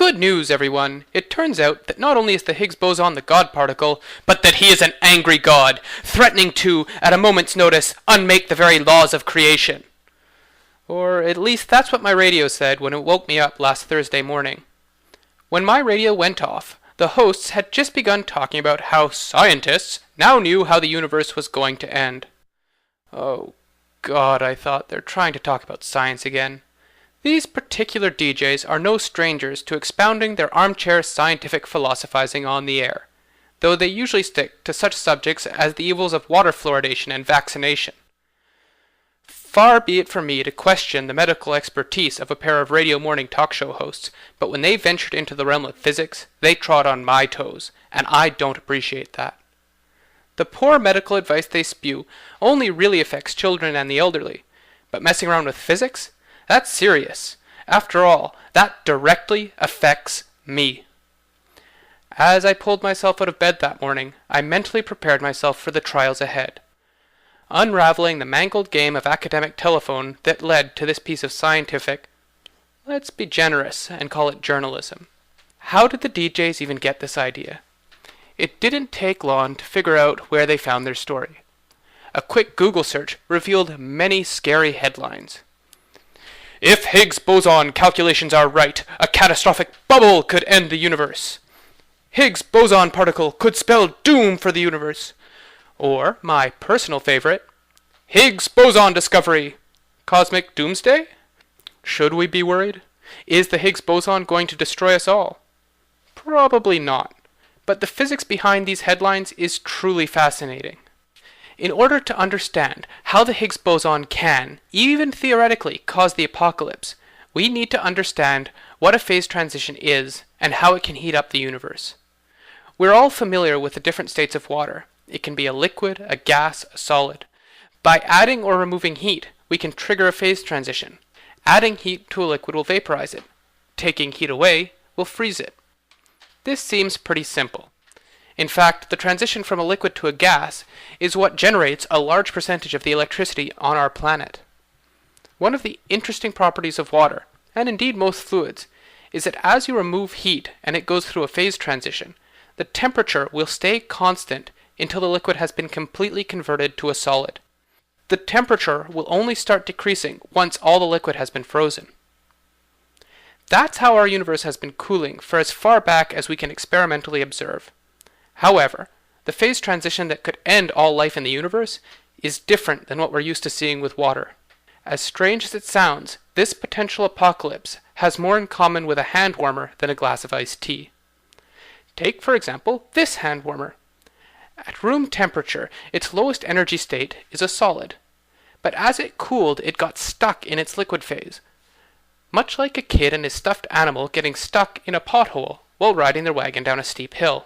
Good news, everyone! It turns out that not only is the Higgs boson the God particle, but that he is an angry God, threatening to, at a moment's notice, unmake the very laws of creation. Or at least that's what my radio said when it woke me up last Thursday morning. When my radio went off, the hosts had just begun talking about how scientists now knew how the universe was going to end. Oh God, I thought, they're trying to talk about science again. These particular DJs are no strangers to expounding their armchair scientific philosophizing on the air, though they usually stick to such subjects as the evils of water fluoridation and vaccination. Far be it from me to question the medical expertise of a pair of radio morning talk show hosts, but when they ventured into the realm of physics, they trod on my toes, and I don't appreciate that. The poor medical advice they spew only really affects children and the elderly, but messing around with physics? That's serious. After all, that directly affects me. As I pulled myself out of bed that morning, I mentally prepared myself for the trials ahead, unraveling the mangled game of academic telephone that led to this piece of scientific, let's be generous and call it journalism. How did the DJs even get this idea? It didn't take long to figure out where they found their story. A quick Google search revealed many scary headlines. If Higgs boson calculations are right, a catastrophic bubble could end the universe. Higgs boson particle could spell doom for the universe. Or, my personal favorite, Higgs boson discovery. Cosmic doomsday? Should we be worried? Is the Higgs boson going to destroy us all? Probably not. But the physics behind these headlines is truly fascinating. In order to understand how the Higgs boson can, even theoretically, cause the apocalypse, we need to understand what a phase transition is and how it can heat up the universe. We're all familiar with the different states of water. It can be a liquid, a gas, a solid. By adding or removing heat, we can trigger a phase transition. Adding heat to a liquid will vaporize it. Taking heat away will freeze it. This seems pretty simple. In fact, the transition from a liquid to a gas is what generates a large percentage of the electricity on our planet. One of the interesting properties of water, and indeed most fluids, is that as you remove heat and it goes through a phase transition, the temperature will stay constant until the liquid has been completely converted to a solid. The temperature will only start decreasing once all the liquid has been frozen. That's how our universe has been cooling for as far back as we can experimentally observe. However, the phase transition that could end all life in the universe is different than what we're used to seeing with water. As strange as it sounds, this potential apocalypse has more in common with a hand warmer than a glass of iced tea. Take, for example, this hand warmer. At room temperature, its lowest energy state is a solid, but as it cooled, it got stuck in its liquid phase, much like a kid and his stuffed animal getting stuck in a pothole while riding their wagon down a steep hill.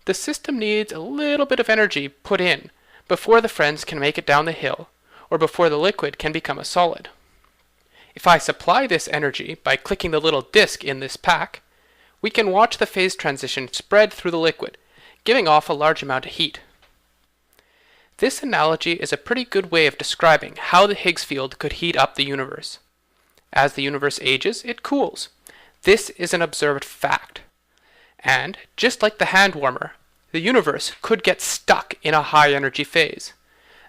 The system needs a little bit of energy put in before the friends can make it down the hill, or before the liquid can become a solid. If I supply this energy by clicking the little disc in this pack, we can watch the phase transition spread through the liquid, giving off a large amount of heat. This analogy is a pretty good way of describing how the Higgs field could heat up the universe. As the universe ages, it cools. This is an observed fact. And, just like the hand warmer, the universe could get stuck in a high energy phase.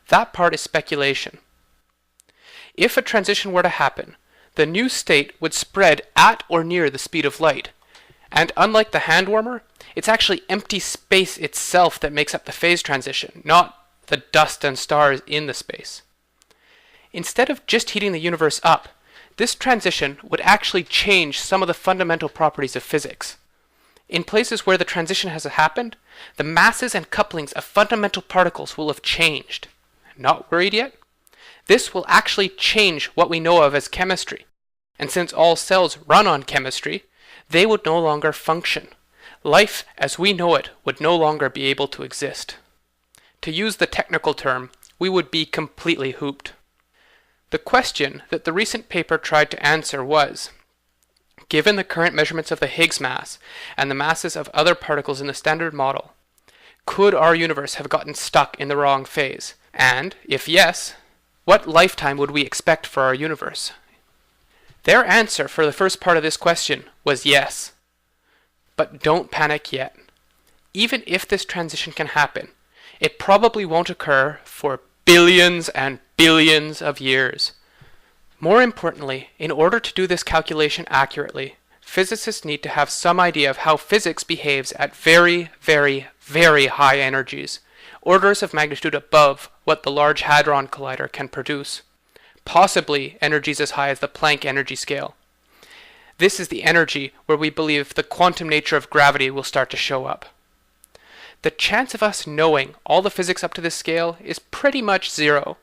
That part is speculation. If a transition were to happen, the new state would spread at or near the speed of light, and unlike the hand warmer, it's actually empty space itself that makes up the phase transition, not the dust and stars in the space. Instead of just heating the universe up, this transition would actually change some of the fundamental properties of physics. In places where the transition has happened, the masses and couplings of fundamental particles will have changed. Not worried yet? This will actually change what we know of as chemistry. And since all cells run on chemistry, they would no longer function. Life as we know it would no longer be able to exist. To use the technical term, we would be completely hooped. The question that the recent paper tried to answer was, given the current measurements of the Higgs mass and the masses of other particles in the standard model, could our universe have gotten stuck in the wrong phase? And, if yes, what lifetime would we expect for our universe? Their answer for the first part of this question was yes. But don't panic yet. Even if this transition can happen, it probably won't occur for billions and billions of years. More importantly, in order to do this calculation accurately, physicists need to have some idea of how physics behaves at very, very, very high energies, orders of magnitude above what the Large Hadron Collider can produce, possibly energies as high as the Planck energy scale. This is the energy where we believe the quantum nature of gravity will start to show up. The chance of us knowing all the physics up to this scale is pretty much zero.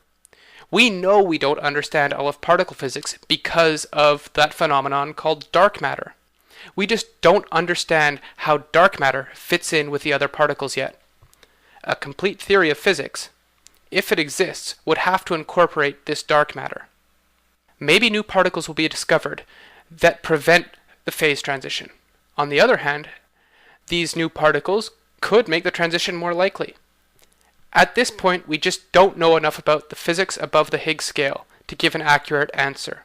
We know we don't understand all of particle physics because of that phenomenon called dark matter. We just don't understand how dark matter fits in with the other particles yet. A complete theory of physics, if it exists, would have to incorporate this dark matter. Maybe new particles will be discovered that prevent the phase transition. On the other hand, these new particles could make the transition more likely. At this point, we just don't know enough about the physics above the Higgs scale to give an accurate answer.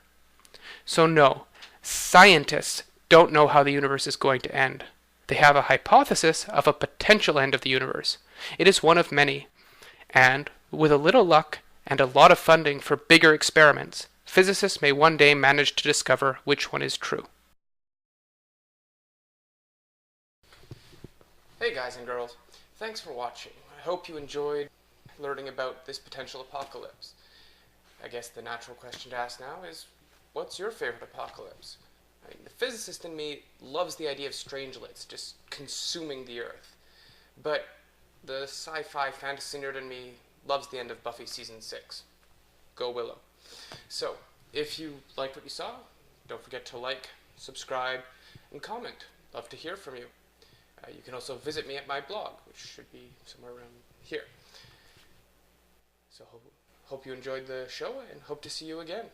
So no, scientists don't know how the universe is going to end. They have a hypothesis of a potential end of the universe. It is one of many. And with a little luck and a lot of funding for bigger experiments, physicists may one day manage to discover which one is true. Hey guys and girls, thanks for watching. I hope you enjoyed learning about this potential apocalypse. I guess the natural question to ask now is, what's your favorite apocalypse? I mean, the physicist in me loves the idea of strangelets just consuming the Earth. But the sci-fi fantasy nerd in me loves the end of Buffy Season 6. Go Willow. So, if you liked what you saw, don't forget to like, subscribe, and comment. Love to hear from you. You can also visit me at my blog, which should be somewhere around here. So hope you enjoyed the show, and hope to see you again.